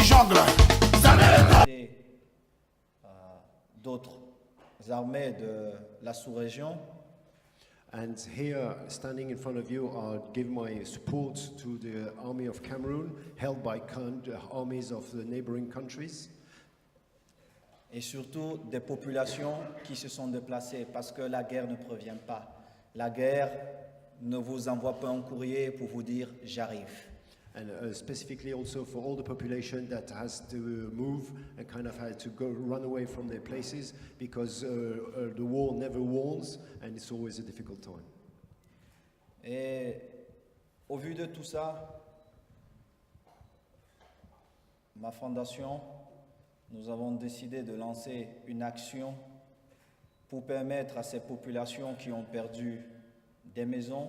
jungle. D'autres armées de la sous-région. And here, standing in front of you, I'll give my support to the army of Cameroon, held by armies of the neighboring countries. Et surtout des populations qui se sont déplacées parce que la guerre ne provient pas. La guerre ne vous envoie pas un courrier pour vous dire « j'arrive ». And specifically also for all the population that has to move and kind of had to go run away from their places because the war never warns and it's always a difficult time. Et au vu de tout ça, ma fondation, nous avons décidé de lancer une action pour permettre à ces populations qui ont perdu des maisons,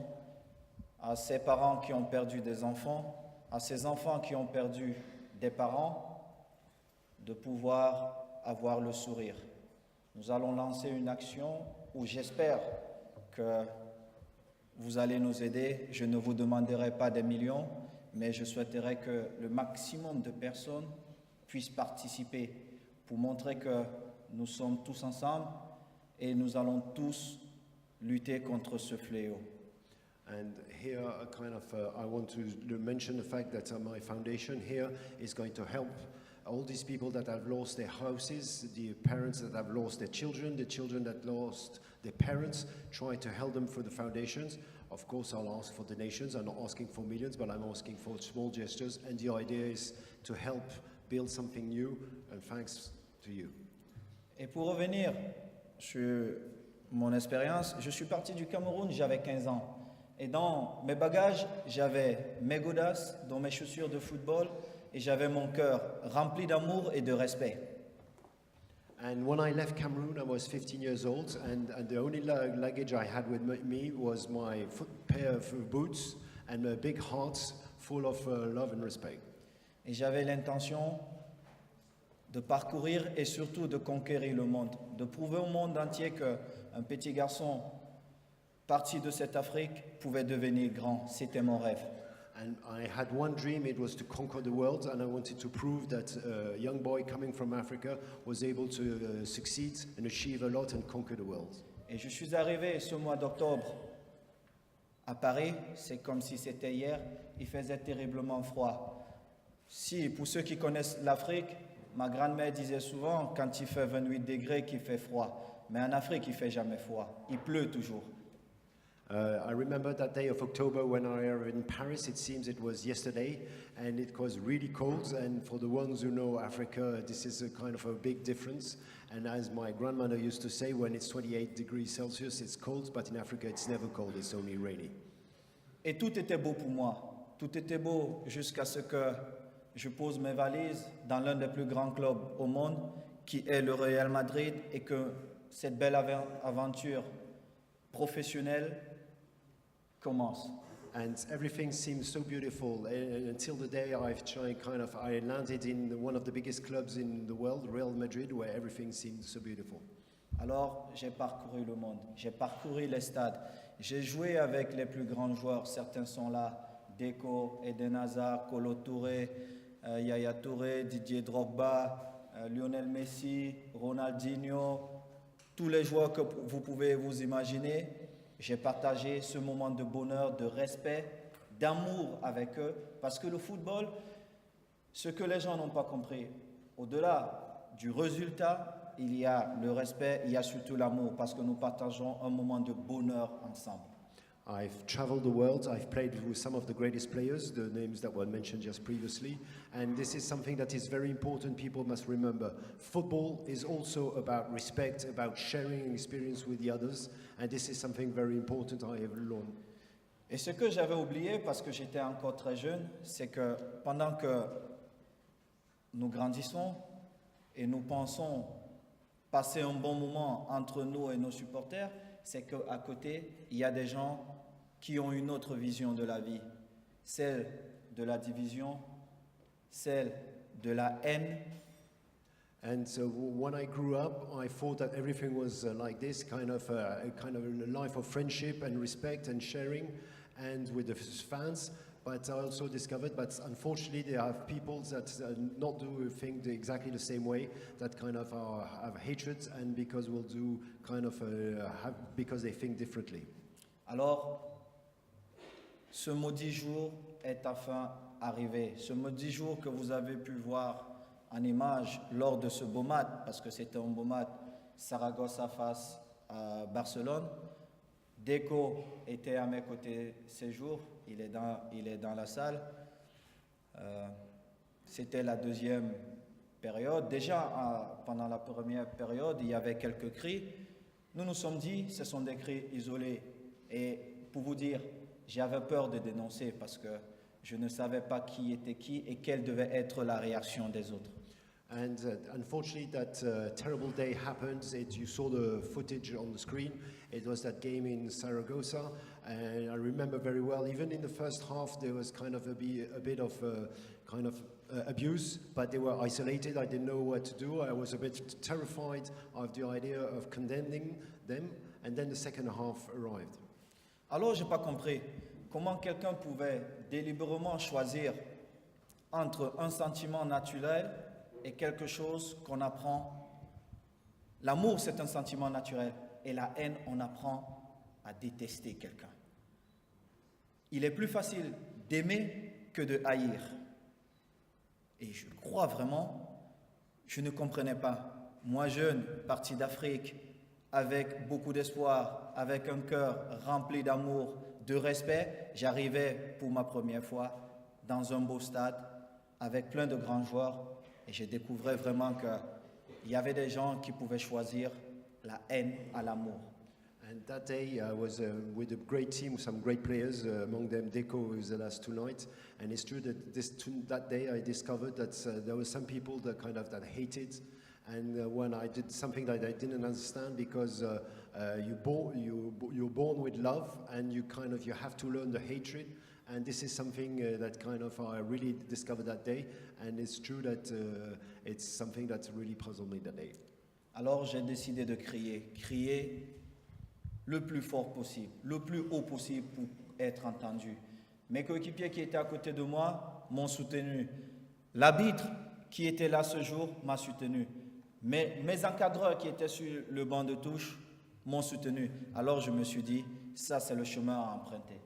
à ces parents qui ont perdu des enfants, à ces enfants qui ont perdu des parents, de pouvoir avoir le sourire. Nous allons lancer une action où j'espère que vous allez nous aider. Je ne vous demanderai pas des millions, mais je souhaiterais que le maximum de personnes puissent participer pour montrer que nous sommes tous ensemble et nous allons tous lutter contre ce fléau. And here, I want to mention the fact that my foundation here is going to help all these people that have lost their houses, the parents that have lost their children, the children that lost their parents, try to help them through the foundations. Of course, I'll ask for donations. I'm not asking for millions, but I'm asking for small gestures. And the idea is to help build something new, and thanks to you. Et pour revenir sur mon expérience, je suis parti du Cameroun, j'avais 15 ans. Et dans mes bagages, j'avais mes godasses, dans mes chaussures de football, et j'avais mon cœur rempli d'amour et de respect. And when I left Cameroon, I was 15 years old, and the only luggage I had with me was my pair of boots and a big heart full of love and respect. Et j'avais l'intention de parcourir et surtout de conquérir le monde, de prouver au monde entier qu'un petit garçon parti de cette Afrique pouvait devenir grand. C'était mon rêve. And I had one dream, it was to conquer the world, and I wanted to prove that a young boy coming from Africa was able to succeed and achieve a lot and conquer the world. Et je suis arrivé ce mois d'octobre à Paris, c'est comme si c'était hier, il faisait terriblement froid. Si, pour ceux qui connaissent l'Afrique, ma grand-mère disait souvent, quand il fait 28 degrés, qu'il fait froid. Mais en Afrique, il ne fait jamais froid. Il pleut toujours. I remember that day of October when I arrived in Paris. It seems it was yesterday, and it was really cold. And for the ones who know Africa, this is a kind of a big difference. And as my grandmother used to say, when it's 28 degrees Celsius, it's cold, but in Africa, it's never cold, it's only rainy. Et tout était beau pour moi. Tout était beau jusqu'à ce que je pose mes valises dans l'un des plus grands clubs au monde, qui est le Real Madrid, et que cette belle aventure professionnelle commence. And everything seemed so beautiful until the day I landed in one of the biggest clubs in the world, Real Madrid, where everything seemed so beautiful. Alors, j'ai parcouru le monde, j'ai parcouru les stades, j'ai joué avec les plus grands joueurs, certains sont là, Deco, Eden Hazard, Kolo Touré, Yaya Touré, Didier Drogba, Lionel Messi, Ronaldinho, tous les joueurs que vous pouvez vous imaginer. J'ai partagé ce moment de bonheur, de respect, d'amour avec eux, parce que le football, ce que les gens n'ont pas compris, au-delà du résultat, il y a le respect, il y a surtout l'amour, parce que nous partageons un moment de bonheur ensemble. I've traveled the world, I've played with some of the greatest players, the names that were mentioned just previously, and this is something that is very important, people must remember. Football is also about respect, about sharing experience with the others, and this is something very important I have learned. Et ce que j'avais oublié, parce que j'étais encore très jeune, c'est que pendant que nous grandissons et nous pensons passer un bon moment entre nous et nos supporters, c'est qu'à côté, il y a des gens qui ont une autre vision de la vie, celle de la division, celle de la haine. And so when I grew up, I thought that everything was like this, kind of a life of friendship and respect and sharing, and with the fans. But I also discovered that unfortunately there are people that not do things exactly the same way, that kind of have hatred, and because will do kind of because they think differently. Alors, ce maudit jour est enfin arrivé. Ce maudit jour que vous avez pu voir en image lors de ce beau match, parce que c'était un beau match, Saragossa face à Barcelone. Deco était à mes côtés ces jours, il est dans la salle. C'était la deuxième période. Déjà, pendant la première période, il y avait quelques cris. Nous nous sommes dit, ce sont des cris isolés. Et pour vous dire, j'avais peur de dénoncer parce que je ne savais pas qui était qui et quelle devait être la réaction des autres. And unfortunately, that terrible day happened. You saw the footage on the screen. It was that game in Saragossa, and I remember very well. Even in the first half, there was kind of a bit of abuse, but they were isolated. I didn't know what to do. I was a bit terrified of the idea of condemning them. And then the second half arrived. Alors, je n'ai pas compris comment quelqu'un pouvait délibérément choisir entre un sentiment naturel et quelque chose qu'on apprend. L'amour, c'est un sentiment naturel, et la haine, on apprend à détester quelqu'un. Il est plus facile d'aimer que de haïr. Et je crois vraiment, je ne comprenais pas. Moi, jeune, parti d'Afrique, avec beaucoup d'espoir, avec un cœur rempli d'amour, de respect, j'arrivais pour ma première fois dans un beau stade avec plein de grands joueurs. Et je découvrais vraiment qu'il y avait des gens qui pouvaient choisir la haine à l'amour. And that day I was with a great team, some great players, among them Deco, who was the last two nights. And it's true that that day I discovered that there were some people that hated. And when I did something that I didn't understand, because you're born with love, and you have to learn the hatred. And this is something that I really discovered that day, and it's true that it's something that really puzzled me that day. Alors j'ai décidé de crier le plus fort possible, le plus haut possible pour être entendu. Mes coéquipiers qui étaient à côté de moi m'ont soutenu. L'arbitre qui était là ce jour m'a soutenu. Mes encadreurs qui étaient sur le banc de touche m'ont soutenu. Alors je me suis dit, ça c'est le chemin à emprunter.